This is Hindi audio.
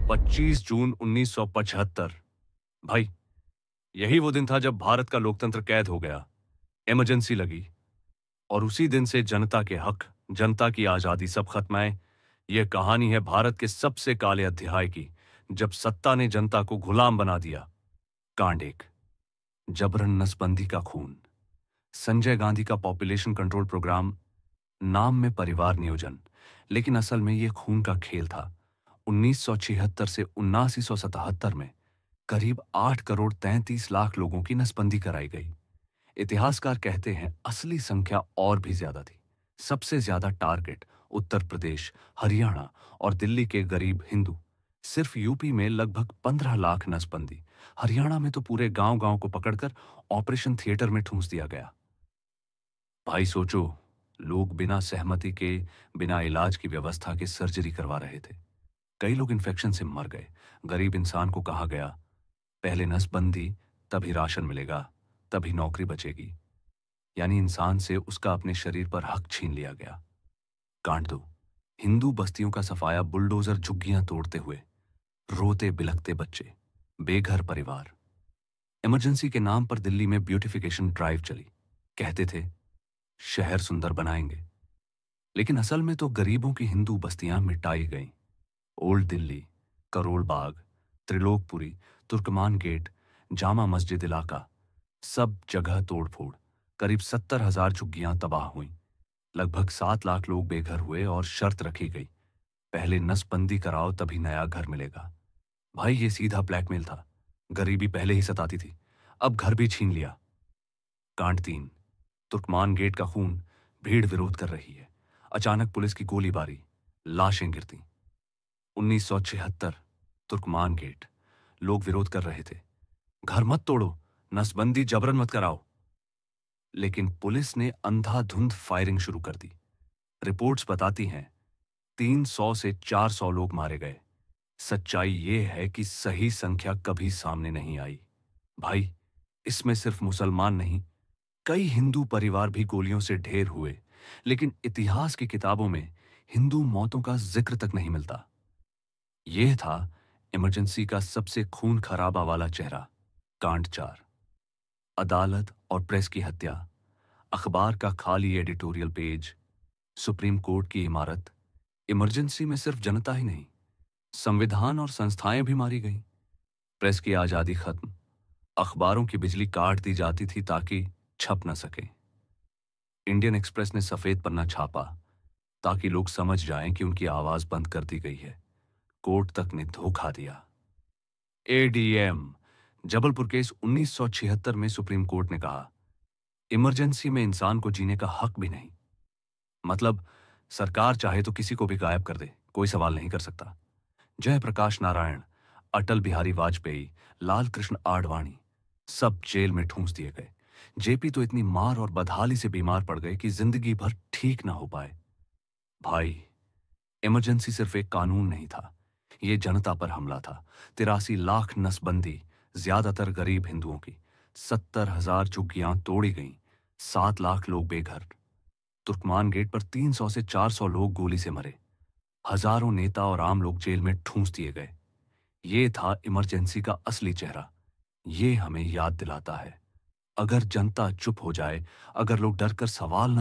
25 जून 1975। भाई, यही वो दिन था जब भारत का लोकतंत्र कैद हो गया, इमरजेंसी लगी और उसी दिन से जनता के हक, जनता की आजादी सब खत्म आए। यह कहानी है भारत के सबसे काले अध्याय की, जब सत्ता ने जनता को गुलाम बना दिया। कांड 1, जबरन नसबंदी का खून। संजय गांधी का पॉपुलेशन कंट्रोल प्रोग्राम, नाम में परिवार नियोजन, लेकिन असल में यह खून का खेल था। 1976 से 1977 में करीब 8 करोड़ 33 लाख लोगों की नसबंदी कराई गई। इतिहासकार कहते हैं असली संख्या और भी ज्यादा थी। सबसे ज्यादा टारगेट उत्तर प्रदेश, हरियाणा और दिल्ली के गरीब हिंदू। सिर्फ यूपी में लगभग 15 लाख नसबंदी। हरियाणा में तो पूरे गांव-गांव को पकड़कर ऑपरेशन थिएटर में ठूंस दिया गया। भाई सोचो, लोग बिना सहमति के, बिना इलाज की व्यवस्था के सर्जरी करवा रहे थे। कई लोग इन्फेक्शन से मर गए। गरीब इंसान को कहा गया, पहले नसबंदी, तभी राशन मिलेगा, तभी नौकरी बचेगी। यानी इंसान से उसका अपने शरीर पर हक छीन लिया गया। कांड 2, हिंदू बस्तियों का सफाया बुलडोजर झुग्गियां तोड़ते हुए। रोते बिलखते बच्चे, बेघर परिवार। इमरजेंसी के नाम पर दिल्ली में ब्यूटिफिकेशन ड्राइव चली। कहते थे शहर सुंदर बनाएंगे, लेकिन असल में तो गरीबों की हिंदू बस्तियां मिटाई गईं। ओल्ड दिल्ली, करोल बाग, त्रिलोकपुरी, तुर्कमान गेट, जामा मस्जिद इलाका, सब जगह तोड़फोड़। करीब 70,000 झुग्गियां तबाह हुईं। लगभग 7 लाख लोग बेघर हुए और शर्त रखी गई, पहले नसबंदी कराओ तभी नया घर मिलेगा। भाई, ये सीधा ब्लैकमेल था। गरीबी पहले ही सताती थी, अब घर भी छीन लिया। कांड 3, तुर्कमान गेट का खून। भीड़ विरोध कर रही है। अचानक पुलिस की गोलीबारी, लाशें गिरती। 1976, तुर्कमान गेट। लोग विरोध कर रहे थे, घर मत तोड़ो, नसबंदी जबरन मत कराओ। लेकिन पुलिस ने अंधाधुंध फायरिंग शुरू कर दी। रिपोर्ट्स बताती हैं 300 से 400 लोग मारे गए। सच्चाई यह है कि सही संख्या कभी सामने नहीं आई। भाई, इसमें सिर्फ मुसलमान नहीं, कई हिंदू परिवार भी गोलियों से ढेर हुए। लेकिन इतिहास की किताबों में हिंदू मौतों का जिक्र तक नहीं मिलता। यह था इमरजेंसी का सबसे खून खराबा वाला चेहरा। कांड 4, अदालत और प्रेस की हत्या। अखबार का खाली एडिटोरियल पेज, सुप्रीम कोर्ट की इमारत। इमरजेंसी में सिर्फ जनता ही नहीं, संविधान और संस्थाएं भी मारी गईं। प्रेस की आजादी खत्म, अखबारों की बिजली काट दी जाती थी ताकि छप न सके। इंडियन एक्सप्रेस ने सफेद पन्ना छापा ताकि लोग समझ जाएं कि उनकी आवाज बंद कर दी गई है। कोर्ट तक ने धोखा दिया। एडीएम, जबलपुर केस 1976 में सुप्रीम कोर्ट ने कहा, इमरजेंसी में इंसान को जीने का हक भी नहीं। मतलब सरकार चाहे तो किसी को भी गायब कर दे, कोई सवाल नहीं कर सकता। जयप्रकाश नारायण, अटल बिहारी वाजपेयी, लाल कृष्ण आडवाणी, सब जेल में ठूंस दिए गए। जेपी तो इतनी मार और बदहाली से बीमार पड़ गए कि जिंदगी भर ठीक ना हो पाए। भाई, इमरजेंसी सिर्फ एक कानून नहीं था, यह जनता पर हमला था। 83 लाख नसबंदी, ज्यादातर गरीब हिंदुओं की। 70,000 झुग्गियां तोड़ी गईं। 7 लाख लोग बेघर। तुर्कमान गेट पर 300 से 400 लोग गोली से मरे। हजारों नेता और आम लोग जेल में ठूंस दिए गए। ये था इमरजेंसी का असली चेहरा। ये हमें याद दिलाता है, अगर जनता चुप हो जाए, अगर लोग डरकर सवाल न